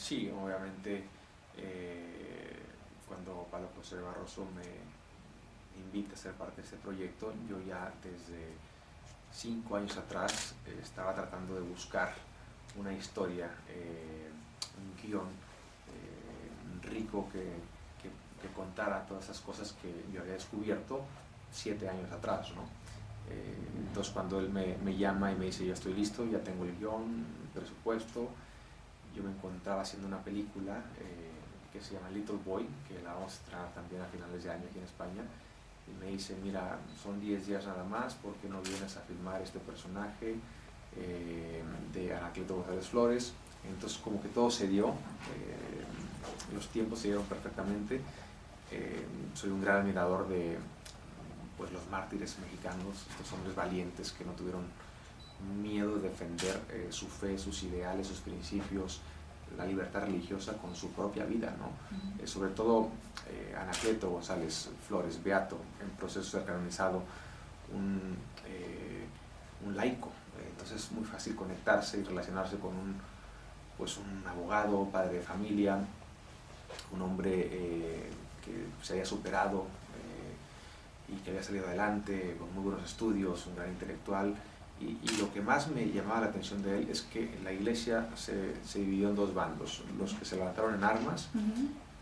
Sí, obviamente cuando Pablo José Barroso me invita a ser parte de este proyecto, yo ya desde 5 años atrás estaba tratando de buscar una historia, un guión rico que contara todas esas cosas que yo había descubierto 7 años atrás, ¿no? Entonces cuando él me llama y me dice, ya estoy listo, ya tengo el guión, el presupuesto, yo me encontraba haciendo una película que se llama Little Boy, que la vamos a estrenar también a finales de año aquí en España, y me dice, mira, son 10 días nada más, ¿por qué no vienes a filmar este personaje de Anacleto González Flores? Entonces como que todo se dio, los tiempos se dieron perfectamente. Soy un gran admirador de pues, los mártires mexicanos, estos hombres valientes que no tuvieron miedo de defender su fe, sus ideales, sus principios, la libertad religiosa con su propia vida, ¿no? Sobre todo Anacleto González Flores, beato, en proceso de canonizado, un laico. Entonces es muy fácil conectarse y relacionarse con un abogado, padre de familia, un hombre que se había superado y que había salido adelante con muy buenos estudios, un gran intelectual. Y lo que más me llamaba la atención de él es que la iglesia se dividió en dos bandos, los que se levantaron en armas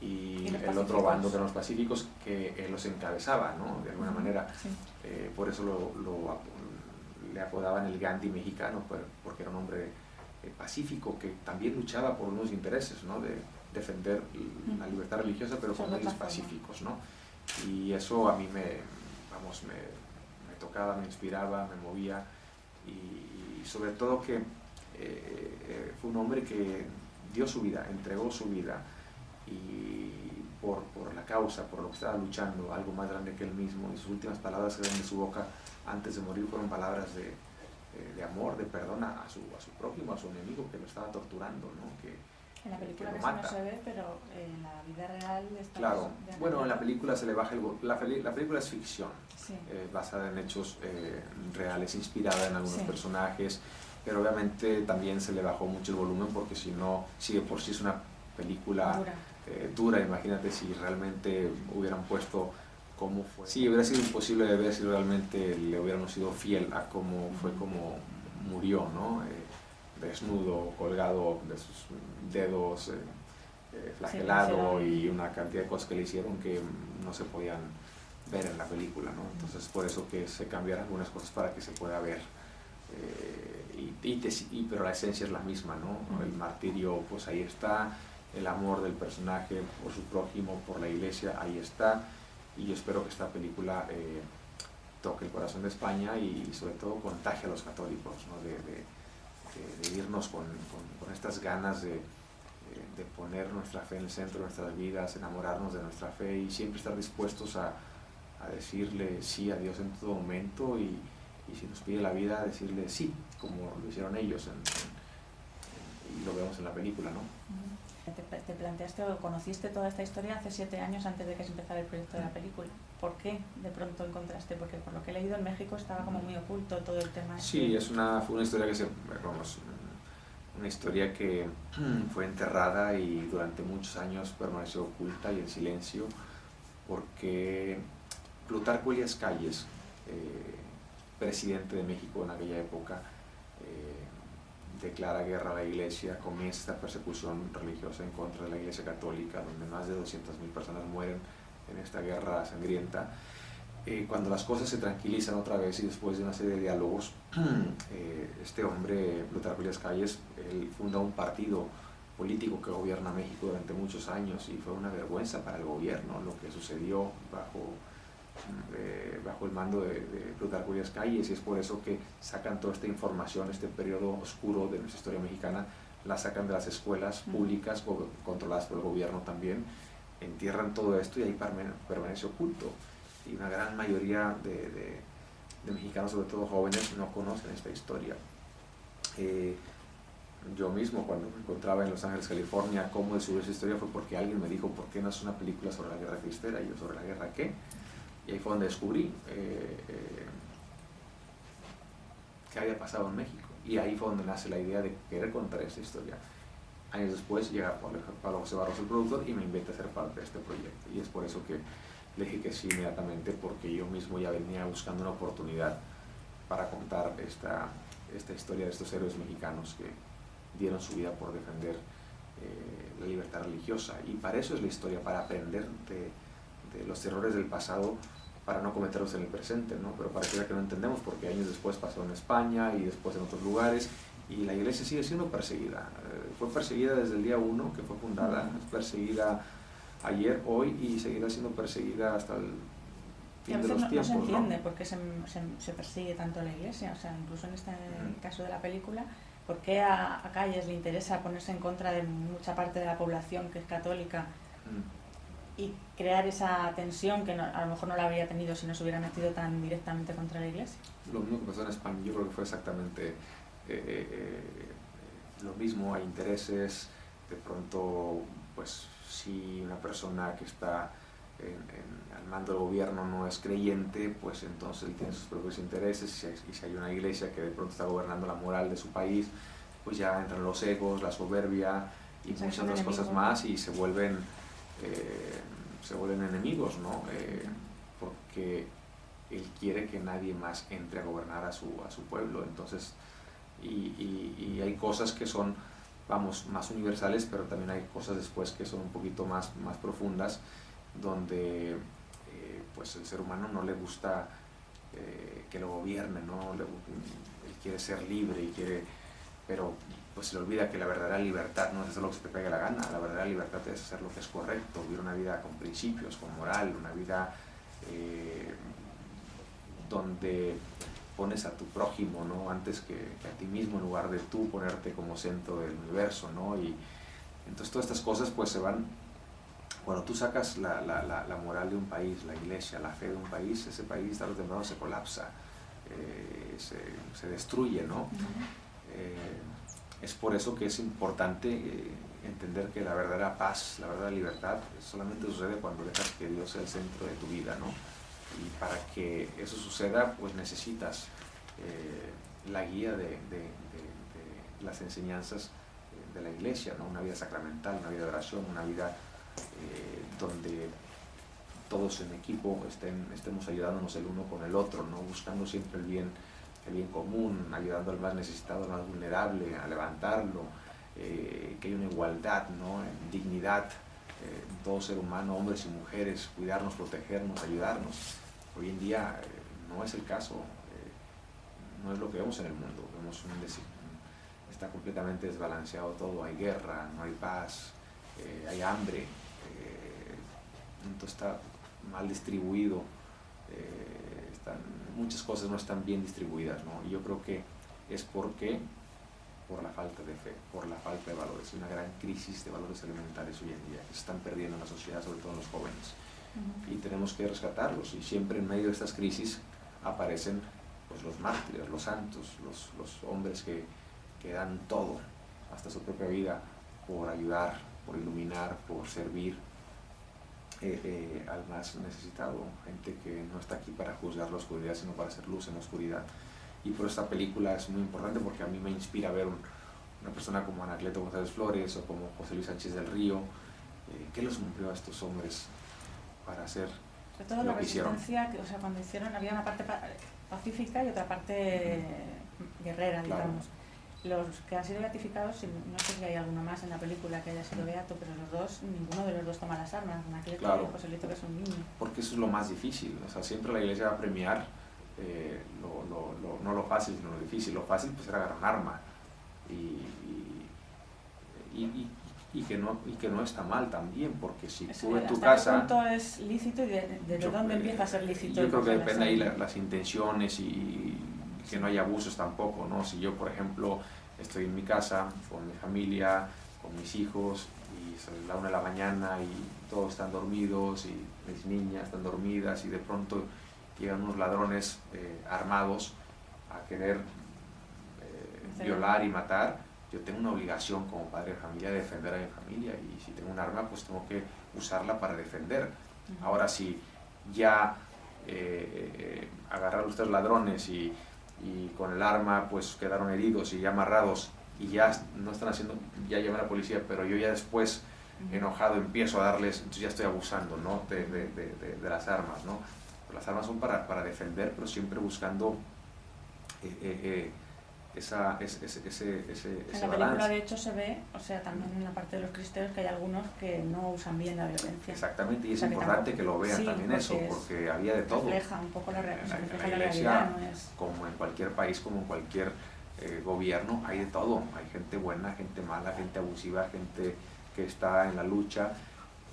y el otro bando que eran los pacíficos, que él los encabezaba, ¿no? De alguna manera. Sí. Por eso le apodaban el Gandhi mexicano, porque era un hombre pacífico que también luchaba por unos intereses, ¿no? De defender la libertad religiosa, pero con medios pacíficos, ¿no? Y eso a mí me tocaba, me inspiraba, me movía. Y sobre todo que fue un hombre que dio su vida, entregó su vida y por la causa, por lo que estaba luchando, algo más grande que él mismo, y sus últimas palabras que salieron de su boca antes de morir fueron palabras de amor, de perdón a su prójimo, a su enemigo que lo estaba torturando, ¿no? En la película que casi no se ve, pero en la vida real está. Claro, bueno, en la película se le baja la película es ficción, sí. Basada en hechos reales, inspirada en algunos sí. personajes, pero obviamente también se le bajó mucho el volumen porque si de por sí es una película dura, imagínate si realmente hubieran puesto cómo fue. Sí, hubiera sido imposible de ver si realmente le hubiéramos sido fiel a cómo fue, como murió, ¿no? Desnudo, colgado de sus dedos, flagelado, y una cantidad de cosas que le hicieron que no se podían ver en la película, ¿no? Entonces por eso que se cambiaron algunas cosas para que se pueda ver, pero la esencia es la misma, ¿no? El martirio, pues ahí está, el amor del personaje por su prójimo, por la iglesia, ahí está, y yo espero que esta película toque el corazón de España y sobre todo contagie a los católicos, ¿no? de irnos con estas ganas de poner nuestra fe en el centro de nuestras vidas, enamorarnos de nuestra fe y siempre estar dispuestos a decirle sí a Dios en todo momento y si nos pide la vida, decirle sí, como lo hicieron ellos y lo vemos en la película, ¿no? Te planteaste o conociste toda esta historia hace 7 años antes de que se empezara el proyecto de la película. ¿Por qué de pronto encontraste? Porque por lo que he leído en México estaba como muy oculto todo el tema. Sí, fue una historia una historia que fue enterrada y durante muchos años permaneció oculta y en silencio porque Plutarco Elías Calles, presidente de México en aquella época, declara guerra a la iglesia, comienza esta persecución religiosa en contra de la iglesia católica, donde más de 200.000 personas mueren en esta guerra sangrienta. Cuando las cosas se tranquilizan otra vez y después de una serie de diálogos, este hombre, Plutarco Elías Calles, él funda un partido político que gobierna México durante muchos años y fue una vergüenza para el gobierno lo que sucedió bajo el mando de Plutarco Elías Calles, y es por eso que sacan toda esta información, este periodo oscuro de nuestra historia mexicana, la sacan de las escuelas públicas controladas por el gobierno también, entierran todo esto y ahí permanece oculto. Y una gran mayoría de mexicanos, sobre todo jóvenes, no conocen esta historia. Yo mismo, cuando me encontraba en Los Ángeles, California, cómo descubrí esa historia fue porque alguien me dijo, ¿por qué no es una película sobre la guerra cristera? Y yo, ¿sobre la guerra qué? Y ahí fue donde descubrí qué había pasado en México. Y ahí fue donde nace la idea de querer contar esta historia. años después llega Pablo José Barros, el productor, y me invita a ser parte de este proyecto. Y es por eso que le dije que sí inmediatamente, porque yo mismo ya venía buscando una oportunidad para contar esta historia de estos héroes mexicanos que dieron su vida por defender la libertad religiosa. Y para eso es la historia, para aprender de los errores del pasado, para no cometerlos en el presente, ¿no? Pero pareciera que no entendemos, porque años después pasó en España y después en otros lugares, y la iglesia sigue siendo perseguida. Fue perseguida desde el día 1 que fue fundada, es perseguida ayer, hoy, y seguirá siendo perseguida hasta el fin de los tiempos. No se entiende por qué se persigue tanto a la iglesia, o sea, incluso en este caso de la película, ¿por qué a Calles le interesa ponerse en contra de mucha parte de la población que es católica y crear esa tensión que a lo mejor no la habría tenido si no se hubiera metido tan directamente contra la iglesia? Lo mismo que pasó en España, yo creo que fue exactamente lo mismo. Hay intereses, de pronto, pues si una persona que está al mando del gobierno no es creyente, pues entonces él tiene sus propios intereses, y si hay una iglesia que de pronto está gobernando la moral de su país, pues ya entran los egos, la soberbia y muchas otras cosas más, y se vuelven enemigos, ¿no? Porque él quiere que nadie más entre a gobernar a su pueblo. Entonces, y hay cosas que son, vamos, más universales, pero también hay cosas después que son un poquito más profundas, donde pues el ser humano no le gusta que lo gobierne, ¿no? Él quiere ser libre y pero pues se le olvida que la verdadera libertad no es hacer lo que se te pegue la gana. La verdadera libertad es hacer lo que es correcto, vivir una vida con principios, con moral, una vida donde pones a tu prójimo, ¿no? Antes que a ti mismo, en lugar de tú ponerte como centro del universo, ¿no? Y entonces todas estas cosas pues se van. Cuando tú sacas la moral de un país, la iglesia, la fe de un país, ese país tarde o temprano se colapsa, se destruye, ¿no? Es por eso que es importante entender que la verdadera paz, la verdadera libertad, solamente sucede cuando dejas que Dios sea el centro de tu vida, ¿no? Y para que eso suceda, pues necesitas la guía de las enseñanzas de la iglesia, ¿no? Una vida sacramental, una vida de oración, una vida donde todos en equipo estemos ayudándonos el uno con el otro, ¿no? Buscando siempre el bien común, ayudando al más necesitado, al más vulnerable, a levantarlo, que haya una igualdad, ¿no? En dignidad, en todo ser humano, hombres y mujeres, cuidarnos, protegernos, ayudarnos. Hoy en día no es el caso, no es lo que vemos en el mundo. Vemos está completamente desbalanceado todo, hay guerra, no hay paz, hay hambre, entonces está mal distribuido, muchas cosas no están bien distribuidas, ¿no? Y yo creo que es por la falta de fe, por la falta de valores, una gran crisis de valores elementales hoy en día, que se están perdiendo en la sociedad, sobre todo en los jóvenes, y tenemos que rescatarlos, y siempre en medio de estas crisis aparecen pues los mártires, los santos, los hombres que dan todo, hasta su propia vida, por ayudar, por iluminar, por servir al más necesitado, gente que no está aquí para juzgar la oscuridad, sino para hacer luz en la oscuridad. Y por esta película es muy importante, porque a mí me inspira ver una persona como Anacleto González Flores o como José Luis Sánchez del Río, que los movió a estos hombres para hacer sobre todo lo la que hicieron. resistencia, o sea, cuando hicieron, había una parte pacífica y otra parte guerrera, digamos. Los que han sido beatificados, no sé si hay alguno más en la película que haya sido beato, pero ninguno de los dos toma las armas, Anacleto y José Luis, que es un niño. Porque eso es lo más difícil, o sea, siempre la iglesia va a premiar no lo fácil, sino lo difícil. Lo fácil pues era agarrar un arma, y que no está mal también, porque si tú en tu casa... ¿Hasta qué punto es lícito y desde dónde empieza a ser lícito? Yo creo que depende ahí las intenciones, y que no haya abusos tampoco, ¿no? Si yo, por ejemplo, estoy en mi casa con mi familia, con mis hijos, y es la 1 de la mañana y todos están dormidos y mis niñas están dormidas, y de pronto llegan unos ladrones armados a querer violar y matar, yo tengo una obligación como padre de familia de defender a mi familia, y si tengo un arma pues tengo que usarla para defender. Ahora, si ya agarrar a los 3 ladrones y con el arma pues quedaron heridos y ya amarrados, y ya no están haciendo, ya llama a la policía, pero yo ya después, enojado, empiezo a darles, entonces ya estoy abusando, ¿no? de las armas, ¿no? Las armas son para defender, pero siempre buscando ese en la película balance. de hecho se ve, o sea, también en la parte de los cristeros, que hay algunos que no usan bien la violencia. Exactamente, y es o sea, importante que lo vean sí, también eso, porque había de todo. Refleja un poco la realidad. En la iglesia, no es... como en cualquier país, como en cualquier gobierno, hay de todo. Hay gente buena, gente mala, gente abusiva, gente que está en la lucha.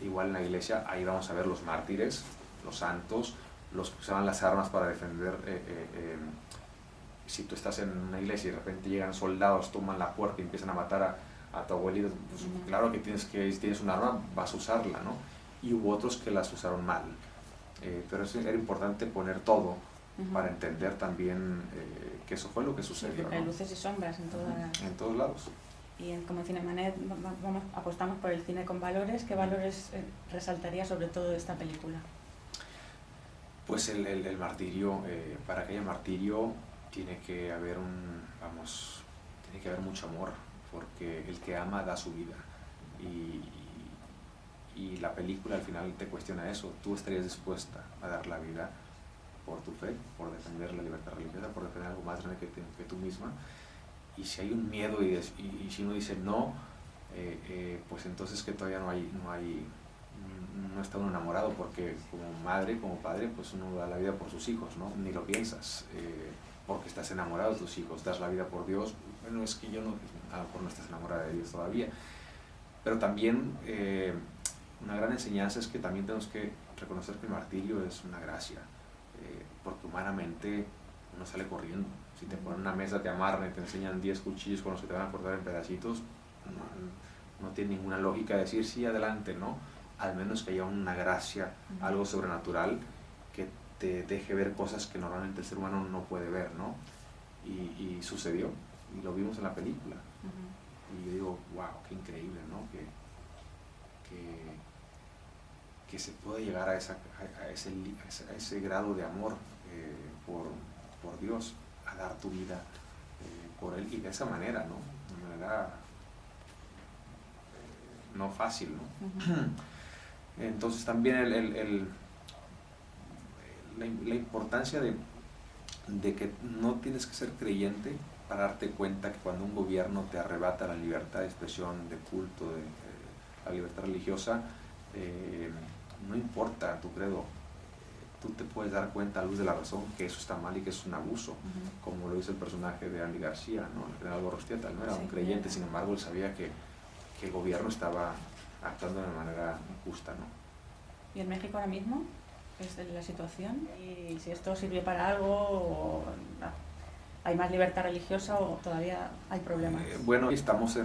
Igual en la iglesia, ahí vamos a ver los mártires, los santos, los que usaban las armas para defender. Si tú estás en una iglesia y de repente llegan soldados, toman la puerta y empiezan a matar a tu abuelito, pues claro que si tienes un arma vas a usarla, ¿no? Y hubo otros que las usaron mal. Pero eso era importante poner todo para entender también que eso fue lo que sucedió. Sí, porque hay ¿no? luces y sombras en todos lados. Y como en Cinemanet apostamos por el cine con valores. ¿Qué valores resaltaría sobre todo de esta película? Pues el martirio. Para que haya martirio tiene que haber tiene que haber mucho amor, porque el que ama da su vida. Y la película al final te cuestiona eso. ¿Tú estarías dispuesta a dar la vida por tu fe, por defender la libertad religiosa, por defender algo más grande que tú misma? Y si hay un miedo y si uno dice no, pues entonces que todavía no está uno enamorado, porque como madre, como padre, pues uno da la vida por sus hijos, ¿no? Ni lo piensas, porque estás enamorado de tus hijos, das la vida por Dios. Bueno, es que a lo mejor no estás enamorada de Dios todavía, pero también una gran enseñanza es que también tenemos que reconocer que el martirio es una gracia, porque humanamente uno sale corriendo. Si te ponen una mesa, te amarran y te enseñan 10 cuchillos con los que te van a cortar en pedacitos, no tiene ninguna lógica decir sí, adelante, ¿no? Al menos que haya una gracia, algo sobrenatural que te deje ver cosas que normalmente el ser humano no puede ver, ¿no? Y sucedió, y lo vimos en la película. Y yo digo, wow, qué increíble, ¿no? Que se puede llegar a ese grado de amor por Dios, a dar tu vida por Él, y de esa manera, ¿no? De una manera no fácil, ¿no? Entonces también la importancia de que no tienes que ser creyente para darte cuenta que cuando un gobierno te arrebata la libertad de expresión, de culto, la libertad religiosa, no importa tu credo, tú te puedes dar cuenta a luz de la razón que eso está mal y que es un abuso, como lo dice el personaje de Andy García, ¿no? El general Gorostieta. Él no era un creyente, sin embargo él sabía que el gobierno estaba actuando de manera injusta, ¿no? ¿Y en México ahora mismo es la situación? ¿Y si esto sirve para algo, o hay más libertad religiosa o todavía hay problemas? Bueno, estamos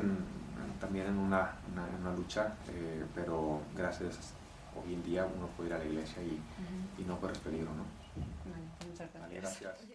también en una lucha, pero gracias, hoy en día uno puede ir a la iglesia y no corres peligro, ¿no? Vale, muchas gracias. Vale, gracias.